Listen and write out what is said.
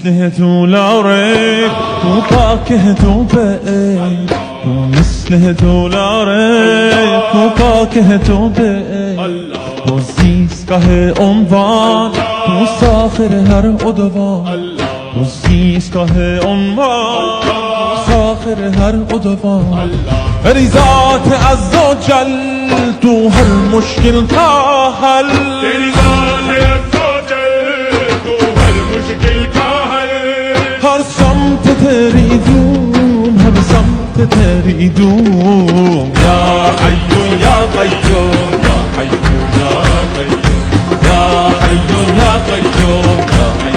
مثله طول عمرك وباكه توبك مثله طول عمرك وباكه توبك تو زیستگاه عنوان تو ساخر هر ادوان تو زیستگاه عنوان ساخر هر ادوان ای ذات عزوجل تو هر مشکل تا حل तेरी ज़ात अज़्ज़वजल तू हर मुश्किल का हल हर समत तेरी धूम हर समत तेरी धूम या हय्यू या कय्यूम या हय्यू या कय्यूम या हय्यू या कय्यूम या